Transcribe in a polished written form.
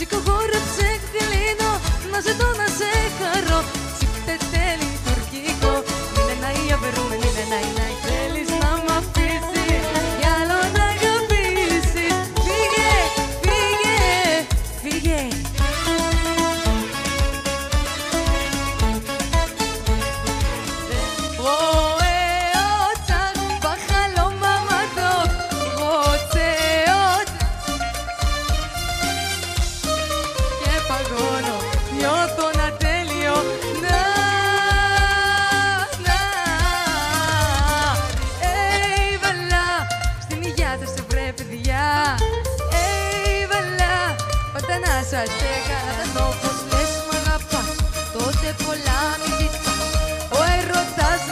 Σηκωγόρεψε, κλείνω, να ζητώ να σε χαρώ. Τσίπτε τέλει τουρκικό, είναι να ή απερούμε, είναι να ή να ή. Θέλεις να μ' αφήσεις, κι άλλο να αγαπήσεις. Φύγε, φύγε, φύγε. Νιώθω να τέλειο, Έβαλα στην υγειά σας σε βρε παιδιά. Έβαλα πάντα να σας έκανα. Όπως λες μ' αγαπάς, τότε πολλά μη ζητάς. Ο έρωτας